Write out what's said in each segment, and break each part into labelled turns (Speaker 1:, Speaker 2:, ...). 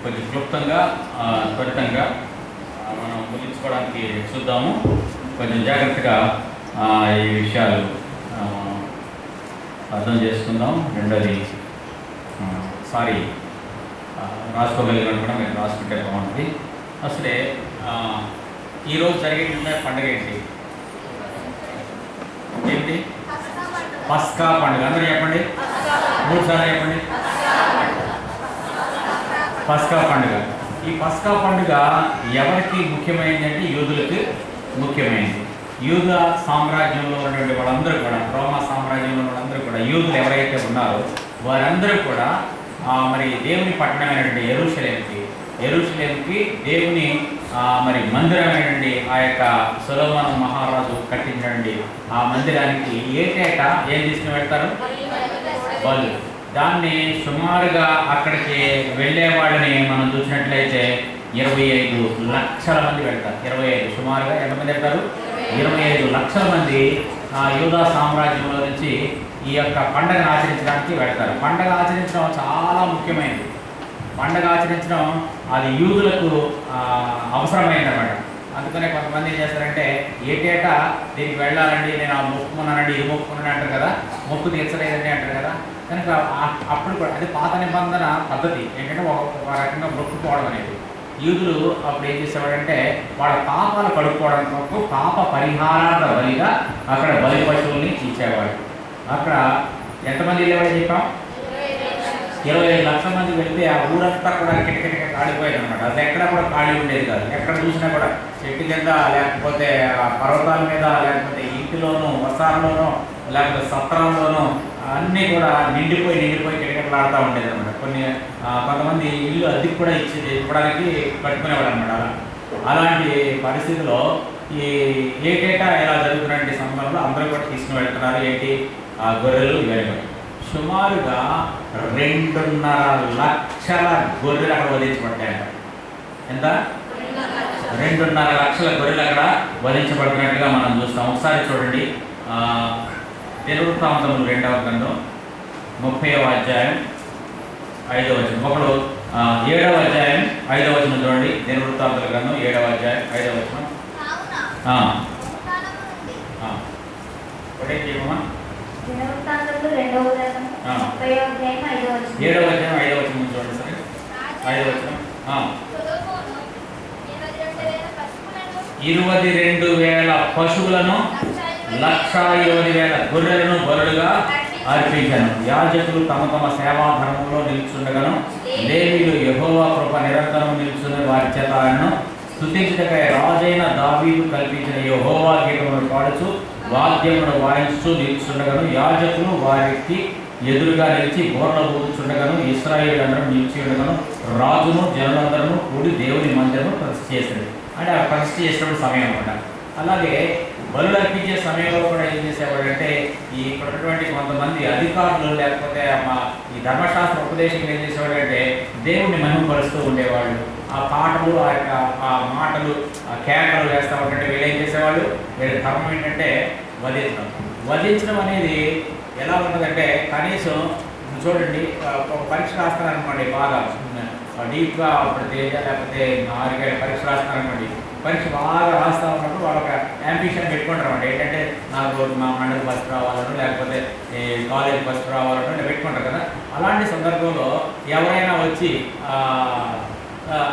Speaker 1: కొంచెం క్లుప్తంగా త్వరితంగా మనం ముగించుకోవడానికి చూద్దాము. కొంచెం జాగ్రత్తగా ఈ విషయాలు అర్థం చేసుకుందాం. రెండోది సారీ రాసుకోగలిగిన కూడా మేము రాసుకుంటే బాగుంటుంది. అసలే ఈరోజు జరిగే పండుగ ఏంటి? పస్కా పండుగ. అందరూ చెప్పండి, 3 సార్లు చెప్పండి. పస్కా పండుగ. ఈ పస్కా పండుగ ఎవరికి ముఖ్యమైనది అంటే యూదులకి ముఖ్యమైనది. యూద సామ్రాజ్యంలో ఉన్నటువంటి వాళ్ళందరూ కూడా, రోమా సామ్రాజ్యంలో వాళ్ళందరూ కూడా, యూదులు ఎవరైతే ఉన్నారో వారందరూ కూడా మరి దేవుని పట్టణమైనటువంటి యెరూషలేముకి దేవుని మరి మందిరమైనటువంటి ఆ యొక్క సొలొమోను మహారాజు కట్టించినటువంటి ఆ మందిరానికి ఏటేటా ఏం తీసుకుని వెళ్తారు? బలు. దాన్ని సుమారుగా అక్కడికి వెళ్ళే వాళ్ళని మనం చూసినట్లయితే 25 లక్షల మంది వెళ్తారు. 25 సుమారుగా ఎంతమంది వెళ్తారు? 25 లక్షల మంది యూదా సామ్రాజ్యంలో నుంచి ఈ యొక్క పండుగను ఆచరించడానికి వెళ్తారు. పండుగ ఆచరించడం చాలా ముఖ్యమైనది. పండుగ ఆచరించడం అది యూదులకు అవసరమైంది అన్నమాట. అందుకనే కొంతమంది ఏం చేస్తారంటే ఏటేటా దీనికి వెళ్ళాలండి, నేను ఆ మొక్కుకున్నానండి, ఇది మొక్కుకున్నాను అంటారు కదా, మొక్కు తీర్చలేదండి అంటారు కదా. కనుక అప్పుడు కూడా అది పాత నిబంధన పద్ధతి ఏంటంటే ఒక రకంగా మొక్కుకోవడం అనేది. యూదులు అప్పుడు ఏం చేసేవాడంటే వాళ్ళ పాపాలు కడుక్కోవడం కొరకు పాప పరిహారార్థ బలిగా అక్కడ బలి పశువుల్ని ఇచ్చేవాడు. అక్కడ ఎంతమంది వెళ్ళేవాడు చెప్పాం? 25 లక్షల మంది వెళ్తే ఆ ఊరంతా కూడా కిటకిటగా కాలిపోయేది అనమాట. అది ఎక్కడ కూడా ఖాళీ ఉండేది కాదు. ఎక్కడ చూసినా కూడా చెట్టు కింద, లేకపోతే పర్వతాల మీద, లేకపోతే ఇంటిలోనూ, వసారంలోనూ, లేకపోతే సత్రంలోనూ అన్నీ కూడా నిండిపోయి కిటకిటలాడుతూ ఉండేది అనమాట. కొంతమంది ఇల్లు అద్దెకు కూడా ఇవ్వడానికి కట్టుకునేవాడు అనమాట. అలాంటి పరిస్థితిలో ఈ ఏటేటా ఇలా జరుగుతున్నటువంటి సందర్భంలో అందరూ కూడా తీసుకుని వెళ్తున్నారు. ఏంటి? ఆ గొర్రెలు ఇవన్నీ సుమారుగా 2.5 లక్షల గొర్రెలు అక్కడ వధించబడ్డాయంట. ఎంత? 2.5 లక్షల గొర్రెలు అక్కడ వధించబడుతున్నట్టుగా మనం చూస్తాం. ఒకసారి చూడండి, దినవృత్తాంతములు 2వ గ్రంథం 30వ అధ్యాయం 5వ వచనం. ఒకడు 7వ అధ్యాయం 5వ వచనం చూడండి. దినవృత్తాంతముల గ్రంథం 7వ అధ్యాయం 5వ వచనం. ఒకటే చేయమా.
Speaker 2: 7వ అధ్యాయం 5వ
Speaker 1: వచనం చూడండి. సరే, 5వ వచనం. 22,000 పశువులను 1,20,000 గొర్రెలను బలులుగా అర్పించాను. యాజకులు తమ తమ సేవా ధర్మంలో నిలుచుండగాను, లేవీయులు యెహోవా కృప నిరంతరం నిలుచున్న వారి చేత ఆయనను స్తుతించుటకై రాజైన దావీదు కల్పించిన యెహోవా గీతములను పాడుచు వాద్యములను వాయించుచు నిలుచుండగాను, యాజకులు వారికి ఎదురుగా నిలిచి బోర్ల ఊదుచుండగాను, ఇశ్రాయేలులందరూ నిలిచి ఉండగాను, రాజును జనులందరూ కూడి దేవుని మందిరము ప్రతిష్ఠ చేశాడు. అంటే ఆ ప్రతిష్ఠ చేసినప్పుడు సమయం అన్నమాట. అలాగే బలులు అర్పించే సమయంలో కూడా ఏం చేసేవాడంటే ఈ ఉన్నటువంటి కొంతమంది అధికారులు, లేకపోతే ఈ ధర్మశాస్త్ర ఉపదేశకులు ఏం చేసేవాడంటే దేవుణ్ణి మహిమపరుస్తూ ఉండేవాళ్ళు. ఆ పాటలు, ఆ మాటలు, ఆ కేకలు వేస్తూ ఉంటే వీళ్ళు ఏం చేసేవాళ్ళు? వీళ్ళ ధర్మం ఏంటంటే వధించడం అనేది ఎలా ఉంటుందంటే, కనీసం చూడండి, ఒక పరీక్ష రాస్తారనుకోండి, బాగా డీప్గా అప్పుడు తేజ లేకపోతే 6 ఏళ్ళ పరీక్ష రాస్తారనుకోండి. పరీక్ష బాగా రాస్తూ ఉన్నప్పుడు వాళ్ళు ఒక యాంబిషన్ పెట్టుకుంటారు అన్నమాట. ఏంటంటే నాకు మా మండలి ఫస్ట్ రావాలను, లేకపోతే కాలేజ్ ఫస్ట్ రావాలను ఇలా పెట్టుకుంటారు కదా. అలాంటి సందర్భంలో ఎవరైనా వచ్చి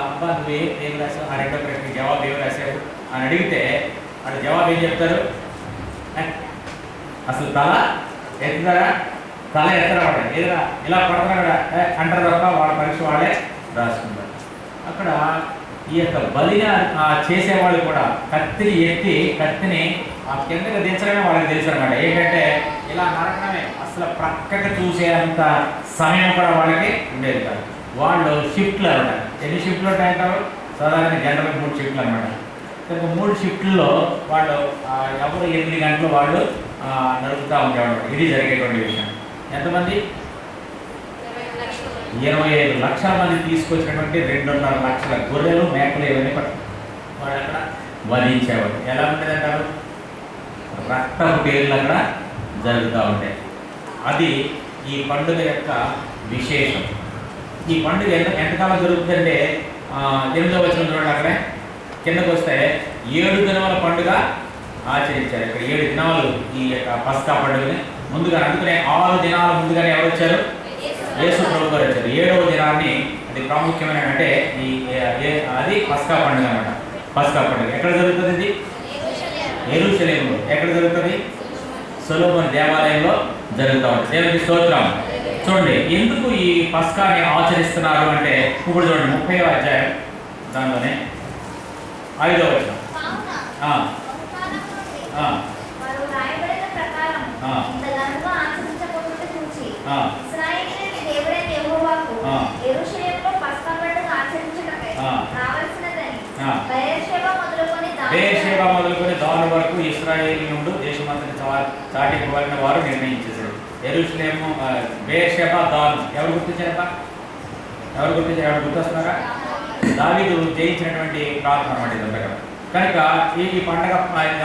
Speaker 1: అబ్బా నువ్వు ఏం రాసావు, ఆ 2వ ప్రశ్నకి జవాబు ఏమి రాసావు అని అడిగితే అది జవాబు ఏం చెప్తారు? అసలు తల ఎత్తుతారా? తల ఎత్తరా? ఏదైనా ఇలా పడుతున్నా అంటారు తప్ప వాళ్ళ పరీక్ష వాళ్ళే రాసుకుంటారు. అక్కడ ఈ యొక్క బలిని చేసేవాళ్ళు కూడా కత్తిని ఎత్తి కత్తిని ఆ కిందకి దించడమే వాళ్ళకి తెలుసు అనమాట. ఏంటంటే ఇలా నరకడమే, అసలు ప్రక్కకి చూసేంత సమయం కూడా వాళ్ళకి ఉండేది కాదు. వాళ్ళు షిఫ్ట్లు అనమాట. ఎన్ని షిఫ్ట్లు ఉంటాయంటారు? సాధారణ జనరల్ 3 షిఫ్ట్లు అనమాట. కనుక 3 షిఫ్ట్లలో వాళ్ళు ఎవరు 8 గంటలు వాళ్ళు నడుపుతూ ఉండేవాళ్ళు. ఇది జరిగేటువంటి విషయం. ఎంతమంది? 25 లక్షల మంది తీసుకొచ్చినటువంటి 2.5 లక్షల గొర్రెలు, మేకలు ఇవన్నీ వాళ్ళు అక్కడ వధించేవాడు. ఎలా ఉండేదంటారు? రక్తపు పేర్లు అక్కడ జరుగుతూ ఉంటాయి. అది ఈ పండుగ యొక్క విశేషం. ఈ పండుగ ఎంతకాలం జరుగుతుందంటే 8వ వచనం చూడండి, అక్కడే కిందకు వస్తే 7 దినముల పండుగ ఆచరించారు. ఇక్కడ 7 దినాలు ఈ యొక్క పస్కా పండుగని ముందుగా, అందుకనే 6 దినాల ముందుగానే ఎవరు వచ్చారు? యేసు ప్రభు గారు వచ్చారు. 7వ దినాన్ని అది ప్రాముఖ్యమైన అంటే అది పస్కా పండుగ అన్నమాట. పస్కా పండుగ ఎక్కడ జరుగుతుంది? ఇది యెరూషలేములో. ఎక్కడ జరుగుతుంది? సొలొమోను దేవాలయంలో జరుగుతూ ఉంటుంది. దేవునికి స్తోత్రం. చూడండి, ఎందుకు ఈ పస్కాని ఆచరిస్తున్నారు అంటే, ఇప్పుడు చూడండి 30వ అధ్యాయం దానిలోనే 5వ వచనం.
Speaker 2: వారు రాయబడిన ప్రకారం ఇంతగానో ఆచరించబోతుంటే చూచి ఇశ్రాయేలీయుల దేవుడైన యెహోవాకు యెరూషలేములో పస్కా పండుగ ఆచరించుటకై రావాల్సినదని బెయేర్షెబా మొదలుకొని దాను వరకు ఇశ్రాయేలీయులు దేశమంతటి చాటిపోవాలని వారు నిర్ణయించేశారు. యెరూషలేము, బెయేర్షెబా, దాను ఎవరు గుర్తించారబ్బా? ఎవరు గుర్తొస్తున్నారా? దావీదు జయించినటువంటి ప్రాంతం అన్నమాట ఇదంతా కదా. కనుక ఈ పండగ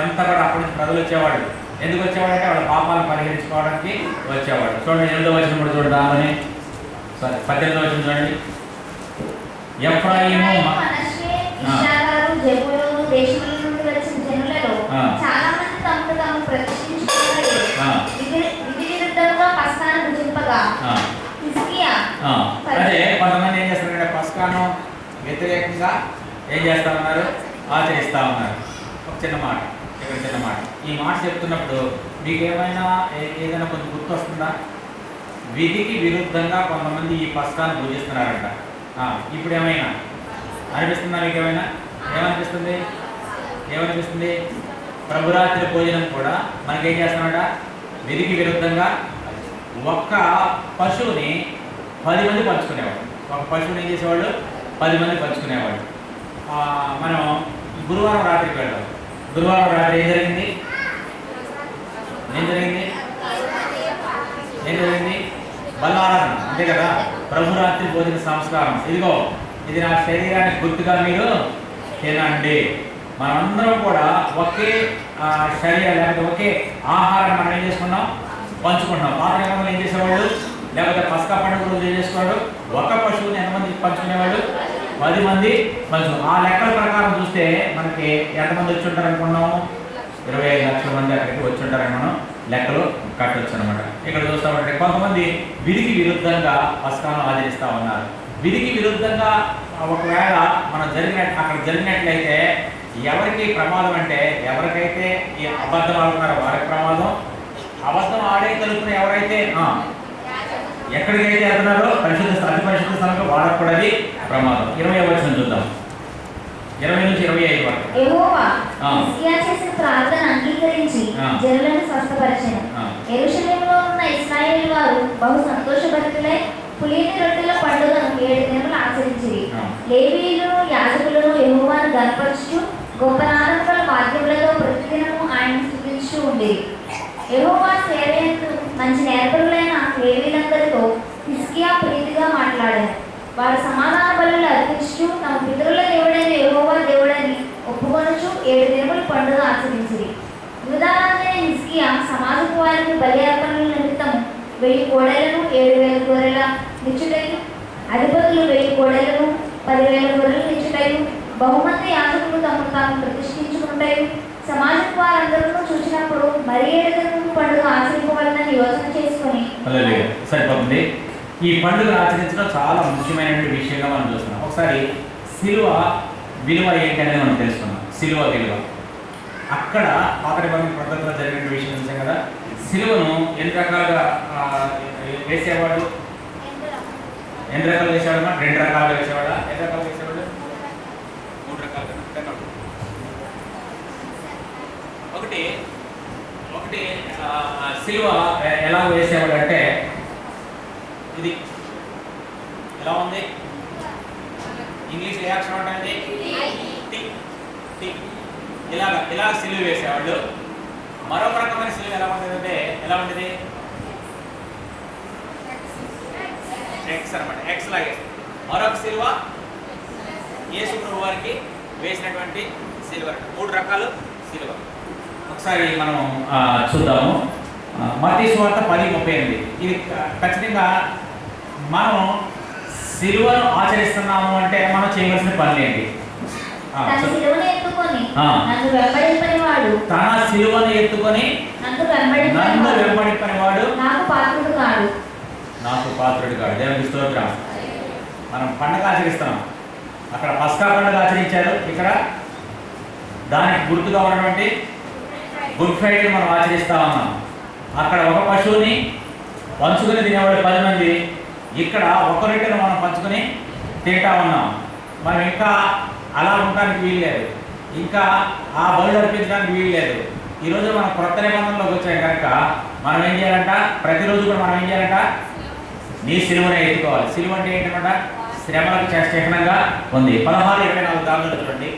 Speaker 2: అంతా కూడా అక్కడి నుంచి ప్రజలు వచ్చేవాడు. ఎందుకు వచ్చేవాడు అంటే వాళ్ళ పాపాలను పరిహరించుకోవడానికి వచ్చేవాడు. చూడండి 8వ వచనం కూడా చూడండి, దాని 18వ వచనం చూడండి. ఎఫ్రాయిము దేశముల నుండి వచ్చిన జనులలో చాలా మంది తమను తాము ప్రతిష్ఠించుకున్నారు. విధి విరుద్ధంగా పస్కాను భుజింపగా హిజ్కియా
Speaker 1: అదే కొంతమంది ఏం చేస్తారంటే పస్కాను వ్యతిరేకంగా ఏం చేస్తా ఉన్నారు? ఆచరిస్తూ ఉన్నారు. ఒక చిన్న మాట, ఇక్కడ చిన్న మాట. ఈ మాట చెప్తున్నప్పుడు మీకు ఏదైనా కొంచెం గుర్తు వస్తుందా? విధికి విరుద్ధంగా కొంతమంది ఈ పస్కాను భుజిస్తున్నారంట. ఇప్పుడు ఏమైనా అనిపిస్తుందా? మీకు ఏమనిపిస్తుంది? ప్రభురాత్రి భోజనం కూడా మనకేం చేస్తున్నాడ? విధికి విరుద్ధంగా ఒక్క పశువుని 10 మంది పంచుకునేవాడు. ఒక పశువుని ఏం చేసేవాళ్ళు? 10 మంది పంచుకునేవాడు. మనం గురువారం రాత్రికి వెళ్ళాం. గురువారం రాత్రి ఏం జరిగింది? బలారాధన, అంతే కదా. ప్రభురాత్రి భోజన సంస్కారం. ఇదిగో, ఇది నా శరీరానికి గుర్తుగా మీరు తినండి. మనందరం కూడా ఒకే శరీరం లేకపోతే ఒకే ఆహారాన్ని మనం ఏం చేసుకున్నాం? పంచుకుంటున్నాం. పాత నిబంధనలు ఏం చేసేవాళ్ళు? లేకపోతే పస్కా పండుగ రోజు ఏం చేసుకోవాడు? ఒక పశువుని ఎంతమంది పంచుకునేవాడు? 10 మంది పంచుకున్నాం. ఆ లెక్కల ప్రకారం చూస్తే మనకి ఎంతమంది వచ్చి ఉంటారు అనుకున్నాము? 25 లక్షల మంది అక్కడికి వచ్చి ఉంటారని మనం లెక్కలు కట్టవచ్చు అనమాట. ఇక్కడ చూస్తామంటే కొంతమంది విధికి విరుద్ధంగా పస్కాను ఆచరిస్తూ ఉన్నారు. విధికి విరుద్ధంగా ఒకవేళ మనం అక్కడ జరిగినట్లయితే ఎవరికి ప్రమాదం అంటే, ఎవరికైతే ఈ అబద్ధం ఆడుతున్నారో వారికి ప్రమాదం. అబద్ధం ఆడే తలుపున ఎవరైతే ఎక్కడికైతే వెళ్తున్నారో అతి పరిశుద్ధ స్థలంలో వాళ్ళకు కూడా అది ప్రమాదం. 20వ వచనం చూద్దాం, 20 నుంచి 25 వరకు.
Speaker 2: యెహోవా హిజ్కియా చేసిన ప్రార్థన అంగీకరించి జనులను స్వస్థపరిచెను. యెరూషలేములో ఉన్న ఇశ్రాయేలు వారు బహు సంతోషభరితులై పులిని రొట్టెల పండుగను 7 దినములు ఆచరించిరి. లేవీయులను యాజకులను యెహోవాను గణపరచుచు గొప్ప నాదముల వాద్యములతో ప్రతిదినము ఆయనను స్తుతించుచూ ఉండేది. యెహోవా సేవయందు మంచి నేర్పరులైన లేవీయులందరితో హిజ్కియా ప్రీతిగా మాట్లాడారు. వారు సమాధాన బలులు అర్పించుచు తమ పితరుల దేవుడైన యెహోవా దేవుడని ఒప్పుకొనుచు 7 దినముల పండుగ ఆచరించిరి. యూదారాజైన హిజ్కియా సమాజపు వారికి బలి అర్పణల నిమిత్తం 1000 కోడెలను 7000 గొర్రెల నిచ్చుటయు, అధిపతులు 1000 కోడెలను 10,000 గొర్రెలు నిచ్చుటయు, బహుమంది యాజకులు తమను తాము ప్రతిష్ఠించుకుంటాయి. సమాజపు వారందరూ చూసినప్పుడు మరి 7 దినముల పండుగ ఆచరింపవలనని యోచన చేసుకొని
Speaker 1: సరిపోతుంది. ఈ పండుగ ఆచరించడం చాలా ముఖ్యమైన విషయంగా మనం చూస్తున్నాం. ఒకసారి సిలువ విలువ ఏంటనేది మనం తెలుసుకున్నాం. సిలువ విలువ అక్కడ పాత నిబంధన పద్ధతిలో జరిగిన విషయం చూసాం కదా. సిలువను ఎన్ని రకాలుగా వేసేవాడు? ఎన్ని రకాలు వేసేవాడు? 2 రకాలుగా వేసేవాడా? ఎన్ని రకాలు వేసేవాడు? 3 రకాలుగా. ఒకటి సిలువ ఎలా వేసేవాడు అంటే, ఇది ఎలా ఉంది? ఇంగ్లీష్లో ఏ అక్షరం ఉంటుంది? ఇలా సిలువ వేసేవాళ్ళు. మరొక రకమైన సిలువ ఎలా ఉంటుంది అంటే, ఎలా ఉంటుంది? ఎక్స్ అనమాట. ఎక్స్ లాగే. మరొక సిలువ యేసు ప్రభు వారికి వేసినటువంటి సిలువ. 3 రకాలు సిలువ. ఒకసారి మనం చూద్దాము. మత్తయి సువార్త 10:38. ఇది ఖచ్చితంగా మనం సిలువను ఆచరిస్తున్నాము అంటే మనం చేయవలసిన పనులు ఏంటి?
Speaker 2: తన సిలువను ఎత్తుకొని
Speaker 1: ఆ.
Speaker 2: నన్ను వెంబడింపని వాడు
Speaker 1: తన సిలువను ఎత్తుకొని
Speaker 2: నన్ను
Speaker 1: నన్ను
Speaker 2: వెంబడింపని
Speaker 1: వెంబడింపని వాడు
Speaker 2: నాకు పాత్రుడు కాడు.
Speaker 1: నాకు పాత్రుడు కాడు. దేవునికి స్తోత్రం. మనం పండగ ఆచరిస్తున్నాం. అక్కడ పస్కా పండుగ ఆచరించారు, ఇక్కడ దానికి గుర్తుగా ఉన్నటువంటి గుడ్ ఫ్రైడే మనం ఆచరిస్తా ఉన్నాం. అక్కడ ఒక పశువుని పంచుకొని తినేవాడు 10 మంది, ఇక్కడ ఒక రొట్టెను మనం పంచుకొని తింటా ఉన్నాం. మనం ఇంకా అలా ఉండడానికి వీలు లేదు, ఇంకా ఆ బలు అర్పించడానికి వీలు లేదు. ఈరోజు మనం క్రొత్త నిబంధనలోకి వచ్చాయి కనుక మనం ఏం చేయాలంట? ప్రతిరోజు కూడా మనం ఏం చేయాలంట? నీ సిలువనే ఎత్తుకోవాలి. సిలువ అంటే ఏంటంట? శ్రమలకు చిహ్నంగా ఉంది. 16:24 దానిలో చూడండి.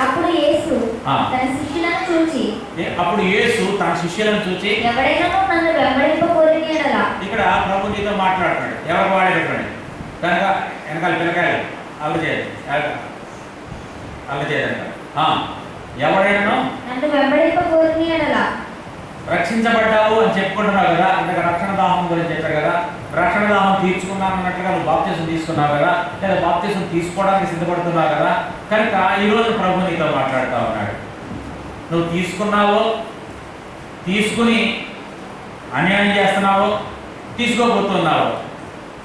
Speaker 2: అప్పుడు యేసు
Speaker 1: ఆ.
Speaker 2: తన శిష్యులను చూచి
Speaker 1: అప్పుడు యేసు తన శిష్యులను చూచి
Speaker 2: ఎవడైనా నన్ను వెంబడింపకోరిన యెడల
Speaker 1: ఇక్కడ ప్రభు నీతో మాట్లాడుతున్నాడు. ఎవరికి వాడే పెట్టండి కనుక వెనకాల పిల్లకాయలు అల్ల చేయదు, అల్ల చేయదంట. ఎవడైనా
Speaker 2: నన్ను వెంబడింపకోరిన యెడల
Speaker 1: రక్షించబడ్డావు అని చెప్పుకుంటున్నావు కదా, అంటే రక్షణ దాహం గురించి చెప్పారు కదా. రక్షణ దాహం తీర్చుకున్నాను అన్నట్లుగా నువ్వు బాప్తిసం తీసుకున్నావు కదా, లేదా బాప్తిసం తీసుకోవడానికి సిద్ధపడుతున్నావు కదా. కనుక ఈరోజు ప్రభు నీతో మాట్లాడుతూ ఉన్నాడు. నువ్వు తీసుకున్నావో, తీసుకుని అన్యాయం చేస్తున్నావో, తీసుకోబోతున్నావో,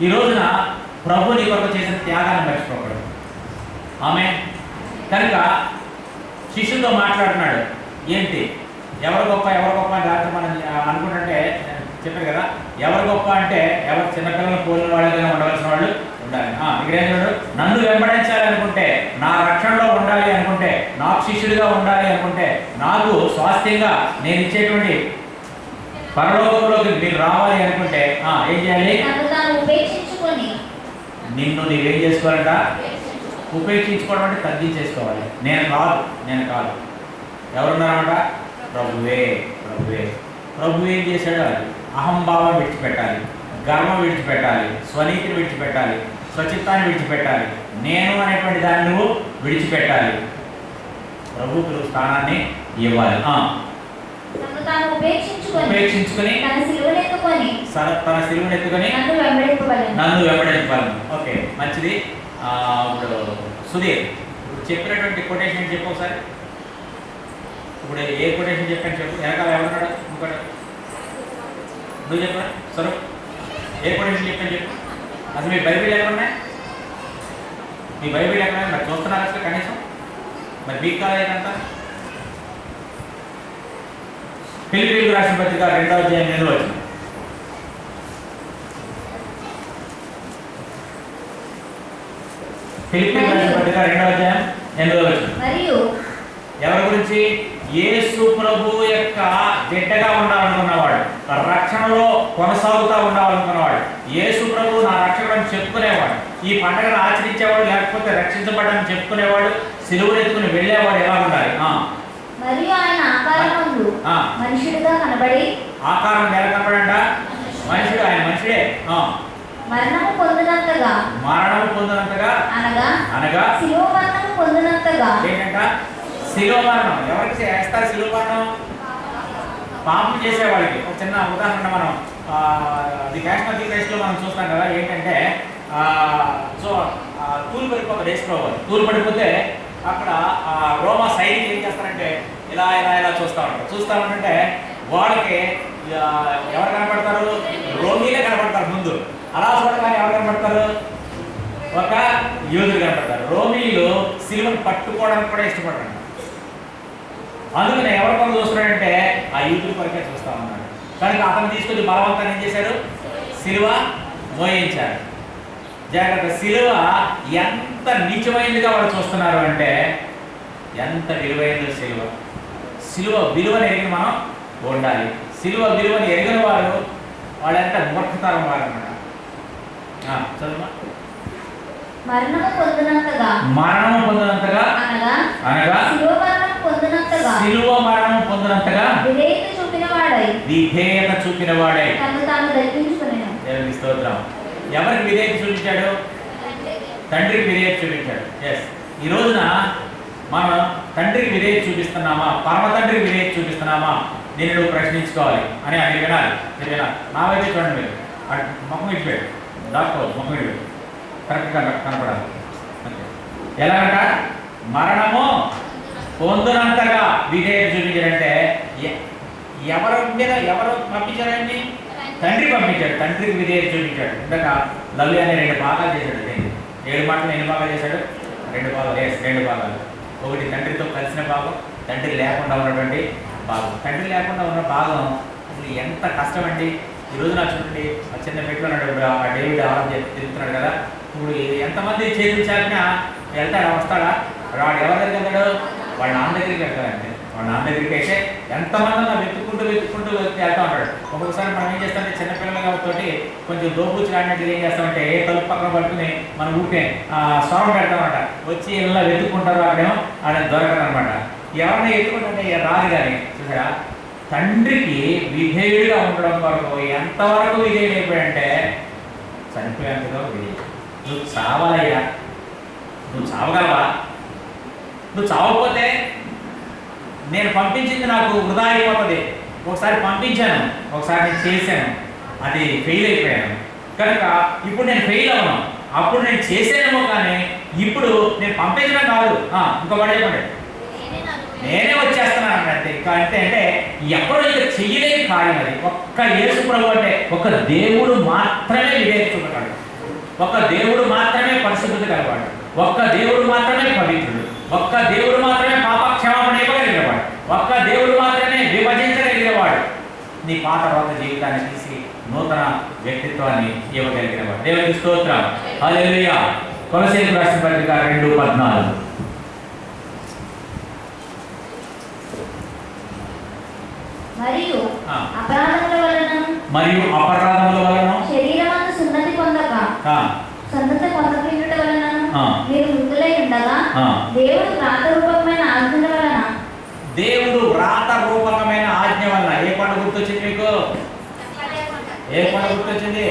Speaker 1: ఈ రోజున ప్రభు నీ కొరకు చేసిన త్యాగాన్ని మర్చిపోకూడదు. ఆమె కనుక శిష్యులతో మాట్లాడుతున్నాడు. ఏంటి ఎవరు గొప్ప ఎవరు గొప్ప అని రాత్రి మనం అనుకుంటుంటే చెప్పారు కదా, ఎవరు గొప్ప అంటే ఎవరు చిన్నపిల్లలను పోలిన వాళ్ళగా ఉండవలసిన వాళ్ళు ఉండాలి. ఇక్కడ ఏం చూడు, నన్ను వెంబడించాలి అనుకుంటే, నా రక్షణలో ఉండాలి అనుకుంటే, నాకు శిష్యుడిగా ఉండాలి అనుకుంటే, నాకు స్వాస్థ్యంగా నేను ఇచ్చేటువంటి పరలోకంలోకి మీరు రావాలి అనుకుంటే ఏం చేయాలి?
Speaker 2: నన్ను తాను ఉపేక్షించుకొని
Speaker 1: నిన్ను నీవేం చేసుకోవాలంట? ఉపేక్షించుకోవడం అంటే తగ్గించేసుకోవాలి. నేను కాదు ఎవరున్నారన్నమాట? ప్రభువే. ప్రభు ఏం చేశాడు? అహంభావం విడిచిపెట్టాలి, గర్వం విడిచిపెట్టాలి, స్వనీతిని విడిచిపెట్టాలి, స్వచిత్తాన్ని విడిచిపెట్టాలి, నేను అనేటువంటి దాన్ని నువ్వు విడిచిపెట్టాలి. ప్రభువుకు స్థానాన్ని ఇవ్వాలి.
Speaker 2: నన్ను తాను
Speaker 1: ఉపేక్షించుకొని
Speaker 2: తన సిలువను ఎత్తుకొని
Speaker 1: నన్ను వెంబడింపాలి. ఓకే, మంచిది. ఇప్పుడు సుధీర్ చెప్పినటువంటి కొటేషన్ చెప్పు ఒకసారి. ఇప్పుడు ఏ కొటేషన్ చెప్పాను చెప్పు. వెనకాల ఎవరున్నాడు? ఇంకోటి నువ్వు చెప్పా సరే. ఏ కొటేషన్ చెప్పాను చెప్పు. అసలు మీ బైబిల్ ఎక్కడున్నాయి? మీ బైబిల్ ఎక్కడ మరి చూస్తున్నారు అసలు కనీసం? మరి మీకు కాలేదంతా. ఫిలిప్పీయులకు రాసిన పత్రిక 2వ అధ్యాయం 8వ వచనం. ఫిలిప్పీయులకు రాసిన పత్రిక 2వ అధ్యాయం 8వ వచనం.
Speaker 2: మరియు
Speaker 1: ఎవరి గురించి? యేసు ప్రభు యొక్క బిడ్డగా ఉండాలనుకున్నవాడు, రక్షణలో కొనసాగుతూ ఉండాలనుకున్నవాడు, యేసు ప్రభు నా రక్షకుడని చెప్పుకునేవాడు, ఈ పండుగను ఆచరించేవాడు, లేకపోతే రక్షించబడ్డాన్ని చెప్పుకునేవాడు, సిలువను ఎత్తుకుని వెళ్ళేవాడు ఎలా ఉండాలి?
Speaker 2: మరియు ఆయన ఆకారమందు మనుషుడిగా కనబడి,
Speaker 1: ఆకారం ఎలా కనబడంట? మనుషుడు. ఆయన మనుషుడే.
Speaker 2: మరణము పొందినంతగా
Speaker 1: అనగా
Speaker 2: శిలువ మరణము పొందినంతగా.
Speaker 1: ఏంటంట? శిలువ మరణం. ఎవరికి వేస్తారు శిలువ మరణం? పాపం చేసేవాళ్ళకి. ఒక చిన్న ఉదాహరణ మనం ది ప్యాషన్ ఆఫ్ ది క్రైస్ట్లో మనం చూస్తాం కదా. ఏంటంటే సో తూలు పడిపోక వేసుకోవాలి. తూలు పడిపోతే అక్కడ రోమా సైనికులు ఏం చేస్తారంటే ఇలా ఇలా ఇలా చూస్తూ ఉంటే వాళ్ళకి ఎవరు కనపడతారు? రోమీలే కనపడతారు ముందు. అలా చూడగానే ఎవరు కనపడతారు? ఒక యోధులు కనపడతారు. రోమీలు సిలువను పట్టుకోవడానికి కూడా ఇష్టపడతారు. అందుకని ఎవరి పనులు చూస్తున్నాడంటే ఆ యూతుల కొరకే చూస్తూ ఉన్నాడు. కనుక అతను తీసుకొచ్చి బలవంతాన్ని ఏం చేశారు? సిలువ మోయించారు. జాగ్రత్త. సిలువ ఎంత నీచమైనదిగా వాళ్ళు చూస్తున్నారు అంటే, ఎంత విలువైనది సిలువ. సిలువ విలువను ఎరిగిన మనం ఉండాలి. సిలువ విలువను ఎరిగిన వారు వాళ్ళంత మూర్ఖతరం వారు అన్నమాట. చదువు.
Speaker 2: మరణము పొందినంతగా
Speaker 1: అనగా శిలువ మరణం పొందినంతగా విధేయత చూపిన వాడై. దేవునికి స్తోత్రం. ఎవరికి విధేయత చూపించాడు? తండ్రికి విధేయత చూపించాడు. ఎస్. ఈ రోజున మనం తండ్రికి విధేయత చూపిస్తున్నామా? పరమ తండ్రికి విధేయత చూపిస్తున్నామా? నేను నువ్వు ప్రశ్నించుకోవాలి అని అది వినాలి. మీరు వినాలి. నా వైపు చూడండి. మీరు ముఖం ఇచ్చిపోయాడు, డాక్టర్ ముఖం ఇచ్చిపోయాడు, కరెక్ట్గా కనపడాలి. ఎలాగంట? మరణము పొందునంతగా విధేయత చూపించాడంటే ఎవరు పంపించారండి? తండ్రి పంపించాడు. తండ్రికి విధేయత చూపించాడు. ఇందాక లవ్లీ అనే 2 భాగాలు చేశాడు. 7 మాటలు ఎన్ని భాగాలు చేశాడు? 2 భాగాలు. 2 భాగాలు. ఒకటి తండ్రితో కలిసిన భాగం, తండ్రి లేకుండా ఉన్నటువంటి భాగం. తండ్రి లేకుండా ఉన్న భాగం అసలు ఎంత కష్టం అండి. ఈరోజు నా చూడండి, ఆ చిన్న పెట్టులో ఉన్నాడు, ఆ డేవిడ్ ఆలోచన తిరుగుతున్నాడు కదా. ఇప్పుడు ఎంతమంది చేతులు చాపినా వెళ్తాడా? వస్తాడా? వాడు ఎవరి దగ్గరికి వెళ్తాడు? వాళ్ళ నాన్న దగ్గరికి వెళ్తాడంటే. వాళ్ళ నాన్న దగ్గరికి అయితే ఎంతమంది వెతుక్కుంటూ వెళ్తూ ఉంటాడు. ఒక్కొక్కసారి మనం ఏం చేస్తామంటే చిన్నపిల్లలు కాబట్టి కొంచెం దోపుచ్చి ఆడినట్టు ఏం చేస్తామంటే ఏ తలుపు పక్కన పట్టుకుని మనం ఊరికే స్వరం పెడతామన్నమాట. వచ్చి ఇలా వెతుక్కుంటారు, అక్కడేమో ఆయన దొరకదు అనమాట. ఎవరైనా ఎత్తుకుంటే రాదు. కానీ చూసారా, తండ్రికి విధేయుడిగా ఉండడం వరకు ఎంతవరకు విధేయుడైపోయాడంటే చనిపోయేంతగా విధేయుడు. నువ్వు చావాలయ్యా, నువ్వు చావగలవా? నువ్వు చావకపోతే నేను పంపించింది నాకు వృధా అయిపోతుంది. ఒకసారి పంపించాను, ఒకసారి నేను చేశాను, అది ఫెయిల్ అయిపోయాను కనుక ఇప్పుడు నేను ఫెయిల్ అవ్వను. అప్పుడు నేను చేసానేమో, కానీ ఇప్పుడు నేను పంపించడం కాదు. ఇంకొకటి చెప్పండి, నేనే వచ్చేస్తున్నాను అంటే. ఇంకా అంటే ఎక్కడో ఇక చెయ్యలేని కార్యం అది. ఒక్క యేసు ప్రభు అంటే ఒక దేవుడు మాత్రమే విధేయత చూపగలడు. ఒక్క దేవుడు మాత్రమే పరిశుద్ధత కలవాడు. ఒక్క దేవుడు మాత్రమే పవిత్రుడు. ఒక్క దేవుడు మాత్రమే పాప క్షమాపణ ఇవ్వగలిగినవాడు. ఒక్క దేవుడు మాత్రమే విభజించగలిగినవాడు. నీ పాత రోత జీవితాన్ని తీసి నూతన వ్యక్తిత్వాన్ని ఇవ్వగలిగినవాడు. దేవునికి స్తోత్రం. హల్లెలూయా. కొలస్సీయులకు రాసిన పత్రిక 2:14.
Speaker 2: మరియు అపరాధముల వలన శరీరమందు సున్నతి పొందకుండుట వలన మీరు మృతులై ఉండగా దేవుడు వ్రాత రూపకమైన ఆజ్ఞ వలన
Speaker 1: ఏ కొండ గుర్తొచ్చింది మీకు? ఏ కొండ గుర్తొచ్చింది?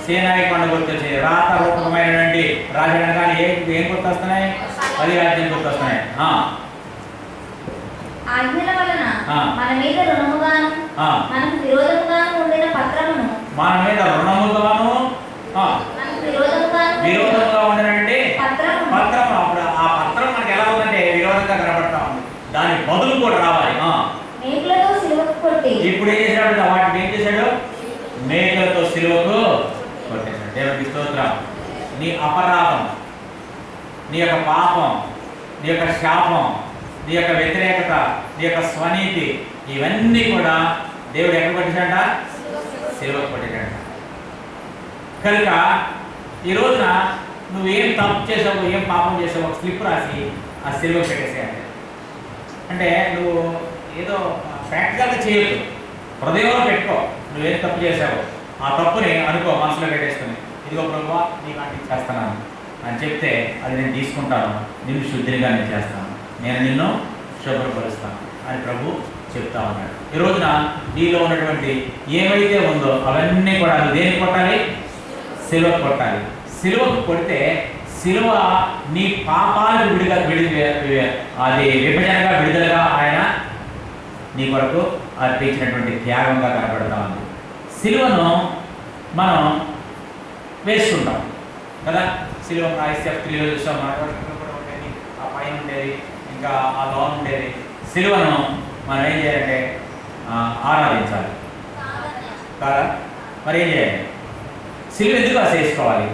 Speaker 1: సీనాయి కొండ గుర్తొచ్చింది. రాత రూపకమైనటువంటి రాజధాని కానీ ఏం గుర్తొస్తున్నాయి? 10 ఆజ్ఞలు గుర్తొస్తున్నాయి.
Speaker 2: ఆజ్ఞల వలన మన మీద రుణముగాను మనకు విరోధముగాను ఉండిన పత్రమును, మన మీద
Speaker 1: రుణముగాను విరోధంగా ఉండినంటే పత్రము. అప్పుడు ఆ పత్రం మనకి ఎలా ఉందంటే విరోధంగా కనబడతా ఉంది. దాని బదులు కూడా రావాలి.
Speaker 2: మేకులతో సిలువకు కొట్టి.
Speaker 1: ఇప్పుడు ఏం చేశాడు? వాటిని ఏం చేశాడు? మేకులతో సిలువకు కొట్టేశాడు. దేవునికి స్తోత్రం. నీ అపరాధం, నీ యొక్క పాపం, నీ యొక్క శాపం, నీ యొక్క వ్యతిరేకత, నీ యొక్క స్వనీతి, ఇవన్నీ కూడా దేవుడు ఎక్కడ కొట్టేశాడ? సిలువకు కొట్టేశాడ. కనుక ఈ రోజున నువ్వేం తప్పు చేసావు, ఏం పాపం చేసావు, ఒక స్లిప్ రాసి ఆ సిలువకు పెట్టేసేయాలి. అంటే నువ్వు ఏదో ప్రాక్టికల్గా చేయొద్దు, హృదయంలో పెట్టుకో. నువ్వేం తప్పు చేసావు ఆ తప్పుని అనుకో, మనసులో పెట్టేసుకుని, ఇదిగో ప్రభువా నీకు అంటించేస్తున్నాను అని చెప్తే అది నేను తీసుకుంటాను, నిన్ను శుద్ధిగా నేను చేస్తాను, నేను నిన్ను శుభ్రపరుస్తాను అని ప్రభు చెప్తా ఉన్నాడు. ఈ రోజున నీలో ఉన్నటువంటి ఏమైతే ఉందో అవన్నీ కూడా నువ్వు దేనికి కొట్టాలి? సిలువకు కొట్టాలి. సిలువకు కొడితే సిలువ నీ పాపాలకు అది విభజనగా విడుదలగా ఆయన నీ కొరకు అర్పించినటువంటి త్యాగంగా కనబడతా ఉంది. సిలువను మనం వేసుకుంటాం కదా. సిలువ ICF3లో చూసాం, మన కూడా ఉండేది, ఆ పైన ఉండేది, ఇంకా ఆ లోన్ ఉండేది. సిలువను మనం ఏం చేయాలంటే ఆరాధించాలి కదా. మరి ఏం చేయాలి? సిలువ ఎందుకు అసలు వేసుకోవాలి?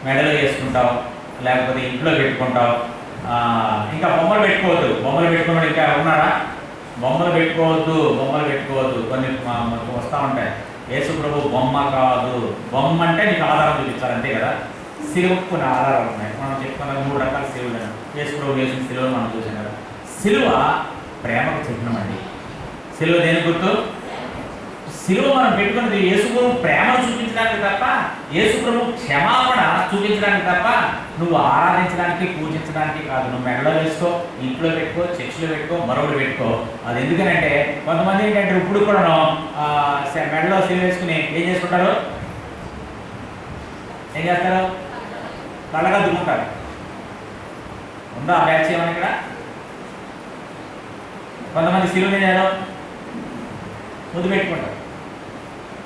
Speaker 1: మెడలో వేసుకుంటావు, లేకపోతే ఇంట్లో పెట్టుకుంటావు. ఇంకా బొమ్మలు పెట్టుకోవద్దు. బొమ్మలు పెట్టుకున్నాడు ఇంకా ఉన్నారా? బొమ్మలు పెట్టుకోవద్దు. కొన్ని వస్తూ ఉంటాయి. యేసు ప్రభు బొమ్మ కాదు. బొమ్మ అంటే నీకు ఆధారం చూపించాలి, అంతే కదా. సిలువకు కొన్ని ఆధారాలు ఉన్నాయి. మనం చెప్పుకున్న 3 రకాల సిలువలు. యేసు ప్రభు వేసిన సిలువలు మనం చూసాం కదా. సిలువ ప్రేమకు చిహ్నం అండి. సిలువ దేని గుర్తు? సిలువ మనం పెట్టుకున్నది యేసు ప్రభు ప్రేమను చూపించడానికి తప్ప, యేసు ప్రభు క్షమాపణ చూపించడానికి తప్ప, నువ్వు ఆరాధించడానికి పూజించడానికి కాదు. నువ్వు మెడలో వేసుకో, ఇంట్లో పెట్టుకో, చర్చిలో పెట్టుకో, మరొకటి పెట్టుకో. అది ఎందుకనంటే కొంతమంది ఏంటంటే ఇప్పుడు కూడా మెడలో సిలువ వేసుకుని ఏం చేసుకుంటారు? ఏం చేస్తారు? కళ్ళగా దుమ్ముతారు. ఉందా బ్యాచ్ ఏమని ఇక్కడ? కొంతమంది సిలువ మీద ముద్దు పెట్టుకుంటారు.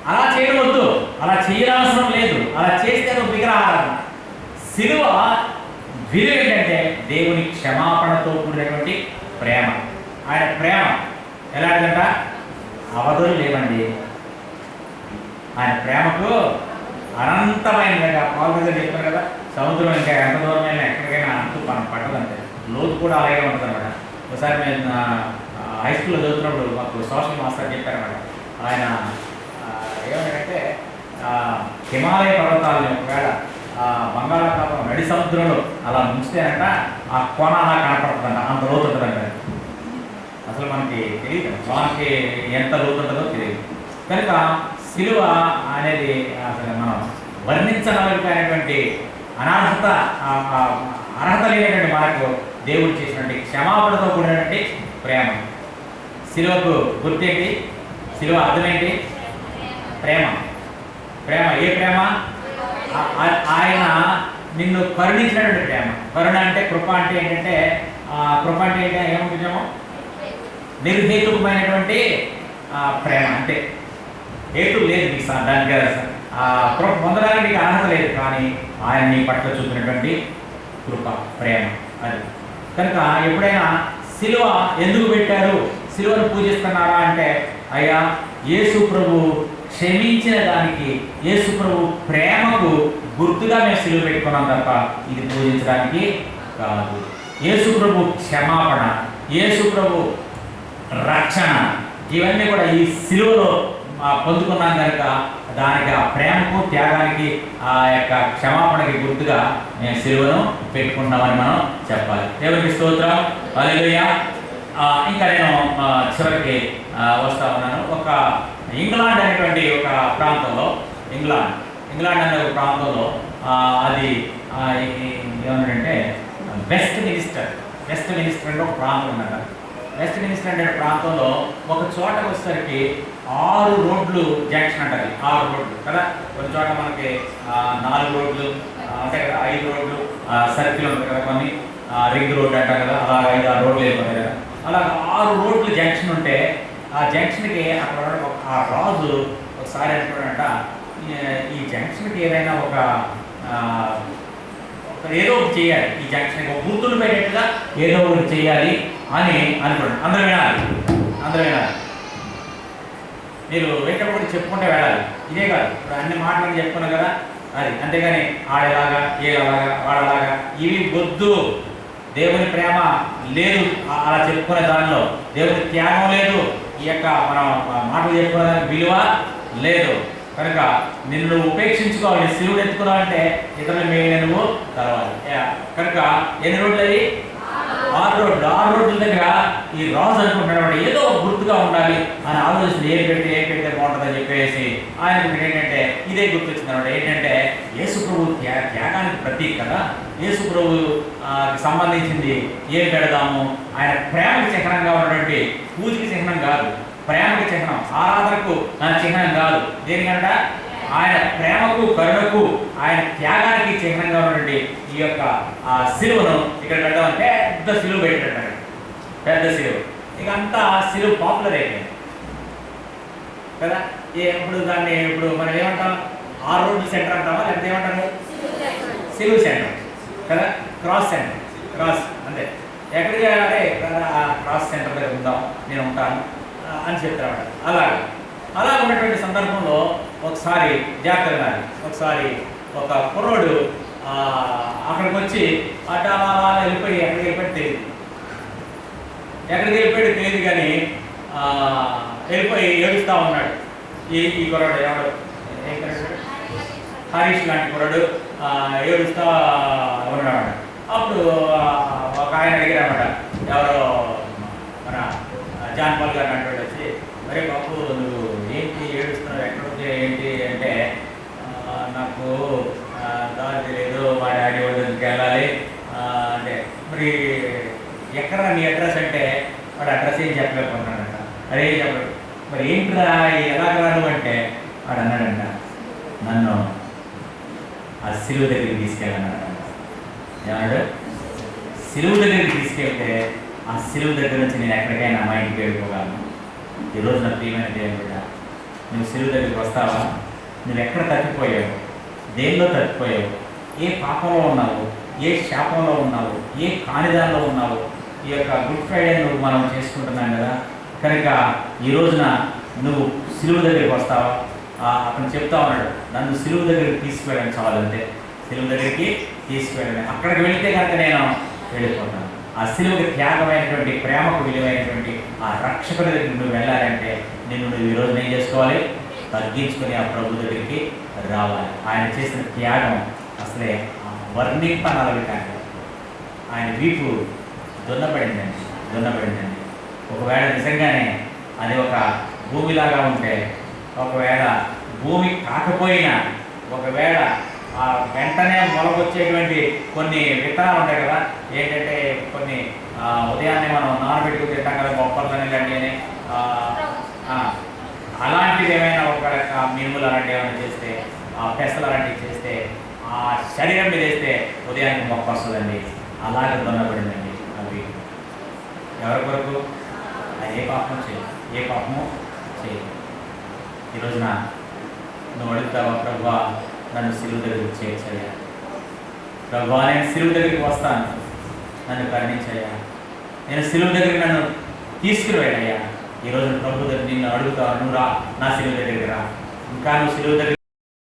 Speaker 1: అలా చేయడం వద్దు, అలా చేయాల్సిన లేదు. అలా చేస్తే అది విగ్రహారాధన. సిలువ విలువ ఏంటంటే దేవుని క్షమాపణతో కూడినటువంటి ప్రేమ. ఆయన ప్రేమ ఎలాంటిదంట? అవధులు లేవండి. ఆయన ప్రేమకు అనంతమైనదిగా పాల్ దగ్గర చెప్పారు కదా, సముద్రం ఇంకా ఎంత దూరమైనా ఎక్కడికైనా అంతు మనం పట్టదంటే లోతు కూడా అలాగే ఉంటుంది అనమాట. ఒకసారి మేము హై స్కూల్లో చదువుతున్నప్పుడు మాకు సోషల్ మాస్టర్ చెప్పారన్నమాట. ఆయన ఏమంటే హిమాలయ పర్వతాలని ఒకవేళ బంగాళాఖాతం నడి సముద్రంలో అలా ముంచితేనంట ఆ కోన అలా కనపడుతుందంట, అంత లోతు ఉంటుందంట. అసలు మనకి తెలియదు వానికి ఎంత లోతు ఉంటుందో తెలియదు. కనుక సిలువ అనేది అసలు మనం వర్ణించగలిగినటువంటి అర్హత లేనటువంటి మనకు దేవుడు చేసినటువంటి క్షమాపణతో కూడినటువంటి ప్రేమ. సిలువకు గుర్తేంటి? సిలువ అర్థమేంటి? ప్రేమ. ప్రేమ ఏ ప్రేమ? ఆయన నిన్ను కరుణించినటువంటి ప్రేమ. కరుణ అంటే కృప అంటే ఏంటంటే కృప అంటే ఏంటి ఏమనుకుంటామో నిర్హేతుకమైనటువంటి ప్రేమ. అంటే హేతు లేదు నీకు దానికి కృప పొందడానికి నీకు అర్హత లేదు, కానీ ఆయన నీ పట్ల చూపినటువంటి కృప ప్రేమ అది. కనుక ఎప్పుడైనా సిలువ ఎందుకు పెట్టారు, సిలువను పూజిస్తున్నారా అంటే అయ్యా యేసు ప్రభు క్షమించిన దానికి, యేసు ప్రభు ప్రేమకు గుర్తుగా మేము సిలువ పెట్టుకున్నాం తప్ప ఇది పూజించడానికి కాదు. యేసు ప్రభు క్షమాపణ, యేసు ప్రభు రక్షణ ఇవన్నీ కూడా ఈ సిలువలో పొందుకున్నాం కనుక దానికి ఆ ప్రేమకు త్యాగానికి ఆ యొక్క క్షమాపణకి గుర్తుగా మేము సిలువను పెట్టుకుంటున్నామని మనం చెప్పాలి. దేవునికి స్తోత్రం, హల్లెలూయా. ఇంకా నేను చివరికి వస్తా ఉన్నాను. ఒక ఇంగ్లాండ్ అనేటువంటి ఒక ప్రాంతంలో, ఇంగ్లాండ్ అనే ఒక ప్రాంతంలో అది ఏమన్నాడంటే వెస్ట్ మినిస్టర్ అంటే ఒక ప్రాంతం ఉందట. వెస్ట్ మినిస్టర్ అనే ప్రాంతంలో ఒక చోటకు వచ్చేసరికి 6 రోడ్లు జంక్షన్ అంటారు. 6 రోడ్లు కదా. కొన్ని చోట మనకి 4 రోడ్లు ఉంటాయి కదా, 5 రోడ్లు సర్కిల్ ఉంటుంది కదా, కొన్ని రింగ్ రోడ్ అంటారు కదా, అలా 5-6 రోడ్లు అయిపోతాయి కదా. అలా 6 రోడ్లు జంక్షన్ ఉంటే ఆ జంక్షన్కి అక్కడ ఆ రాజు ఒకసారి అనుకున్నాడంట, ఈ జంక్షన్కి ఏదైనా ఒక ఏదో ఒకటి చేయాలి, ఈ జంక్షన్కి ఒక గుర్తులు పెట్టేట్టుగా ఏదో ఒకటి చేయాలి అని అనుకోండి. అందరూ వినాలి. మీరు వెంటబడి చెప్పుకుంటే వెళ్ళాలి. ఇదే కాదు, ఇప్పుడు అన్ని మాటలు చెప్పుకున్నాం కదా అది. అంతేగాని ఆడేలాగా ఏలాగా వాడలాగా ఇవి వద్దు. దేవుని ప్రేమ లేదు అలా చెప్పుకునే దానిలో, దేవుని త్యాగం లేదు, ఈ యొక్క మనం మాటలు చెప్పుకునే దానికి విలువ లేదు. కనుక నిన్ను ఉపేక్షించుకోవాలి, శివుడు ఎత్తుకున్నావంటే ఇతరుల మీద నువ్వు కలవాలి. కనుక ఎన్ని రోడ్లు అవి? 6 రోడ్లు. 6 రోడ్ల దగ్గర ఈ రాజు అనుకుంటున్నాడు ఏదో గుర్తుగా ఉండాలి అని ఆలోచన ఏం పెడితే బాగుంటుందని చెప్పేసి ఆయన ఏంటంటే ఇదే గుర్తొచ్చింది అనమాట. ఏంటంటే యేసు ప్రభు త్యాగానికి ప్రతీక కదా, యేసు ప్రభు సంబంధించింది ఏం పెడదాము, ఆయన ప్రేమకి చిహ్నంగా ఉన్నటువంటి, పూజకి చిహ్నం కాదు, ప్రేమకి చిహ్నం, ఆరాధనకు చిహ్నం కాదు. దేనికంట ఆయన ప్రేమకు కరుణకు ఆయన త్యాగానికి చిహ్నంగా ఉన్నటువంటి ఈ యొక్క సిలువను ఇక్కడ పెడదామంటే పెద్ద సిలువ పెట్టాడు. పెద్ద సిలువ ఇక అంతా సిలువ పాపులర్ అయిపోయింది కదా. ఇప్పుడు మనం ఏమంటాం? 6 రోడ్డు సెంటర్ అంటామా, లేకపోతే ఏమంటాము? సిలువ సెంటర్ కదా, క్రాస్ సెంటర్, క్రాస్ అంతే. ఎక్కడికి వెళ్ళాలి? క్రాస్ సెంటర్ దగ్గర ఉందాం, నేను ఉంటాను అని చెప్తారు. అలా ఉన్నటువంటి సందర్భంలో ఒకసారి జాగ్రత్తగా, ఒకసారి ఒక కుర్రోడు అక్కడికి వచ్చి అలా వెళ్ళిపోయి ఎక్కడికి వెళ్ళిపోయాడు తెలియదు కానీ వెళ్ళిపోయి ఏడుస్తూ ఉన్నాడు. ఈ కుర్రాడు ఎవడు? హరీష్ లాంటి కుర్రాడు ఏడుస్తూ ఉన్నాడు. అప్పుడు ఒక ఆయన అడిగారన్నమాట, ఎవరో మన జాన్ పాల్ గారు అంటాడు వచ్చి, మరే బాబు నువ్వు ఏంటి ఏడుస్తున్నావు, ఎక్కడుంది ఏంటి అంటే, నాకు దారి తెలియదు, మా డాడీ వాళ్ళ దగ్గరికి వెళ్ళాలి అంటే, మరి ఎక్కడ నీ అడ్రస్ అంటే వాడు అడ్రస్ ఏం చెప్పలేకపోతున్నాడంట. అదే చెప్పాడు. మరి ఏంటిరా ఎలాగ రాను అంటే వాడు అన్నాడంట, నన్ను ఆ సిలువ దగ్గరికి తీసుకెళ్ళన్నాడంట. ఏమన్నాడు? సిలువ దగ్గరికి తీసుకెళ్తే ఆ సిలువ దగ్గర నుంచి నేను ఎక్కడికైనా మా ఇంటికి వెళ్ళిపోగలను. ఈరోజు నా ప్రియమైన దేవుడు నువ్వు సిలువ దగ్గరికి వస్తావా? నువ్వు ఎక్కడ తప్పిపోయావు? దేనిలో తప్పిపోయావు? ఏ పాపంలో ఉన్నావు? ఏ శాపంలో ఉన్నావు? ఏ కానిదాల్లో ఉన్నావు? ఈ యొక్క గుడ్ ఫ్రైడే నువ్వు మనం చేసుకుంటున్నాం కదా, కనుక ఈ రోజున నువ్వు సిలువ దగ్గరికి వస్తావా? అతను చెప్తా ఉన్నాడు, నన్ను సిలువ దగ్గరికి తీసుకువెళ్ళని చాలంటే, సిలువ దగ్గరికి తీసుకువెళ్ళని. అక్కడికి వెళితే కనుక నేను వెళ్ళిపోతాను. ఆ సిలువకి త్యాగమైనటువంటి, ప్రేమకు విలువైనటువంటి ఆ రక్షకుడి దగ్గరికి నువ్వు వెళ్ళాలంటే నువ్వు ఈ రోజున ఏం చేసుకోవాలి? తగ్గించుకొని ఆ ప్రభు దగ్గరికి రావాలి. ఆయన చేసిన త్యాగం అసలే వర్ణింపనలవి కానీ. ఆయన వీపు దున్నబడిందండి. ఒకవేళ నిజంగానే అది ఒక భూమిలాగా ఉంటే, ఒకవేళ భూమి కాకపోయినా, ఒకవేళ వెంటనే మొలకొచ్చేటువంటి కొన్ని విత్తనాలు ఉంటాయి కదా, ఏంటంటే కొన్ని ఉదయాన్నే మనం నానబెట్టుకుని తింటాం కదా, బొప్పర్లని ఇలాంటివి అని, అలాంటివి ఏమైనా ఒక మినుములు అలాంటివి ఏమైనా చేస్తే, పెసలు అలాంటివి చేస్తే, ఆ శరీరం మీద వేస్తే ఉదయానికి మొక్క వస్తుందండి. అలాగే దున్నబడిందండి అవి. ఎవరి కొరకు? ఏ పాపము చేయదు. ఈ రోజున నువ్వు అడుగుతావా, ప్రభువా నన్ను సిలువ దగ్గరికి చేర్చయ్యా, ప్రభువా నేను సిలువ దగ్గరికి వస్తాను, నన్ను కరుణించయ్యా, నేను సిలువ దగ్గరికి నన్ను తీసుకుని వెళ్ళయ్యా. ఈరోజు ప్రభు దగ్గర నిన్ను అడుగుతావు, నువ్వు రా, నా సిలువ దగ్గరికి రా. ఇంకా నువ్వు సిలువ దగ్గర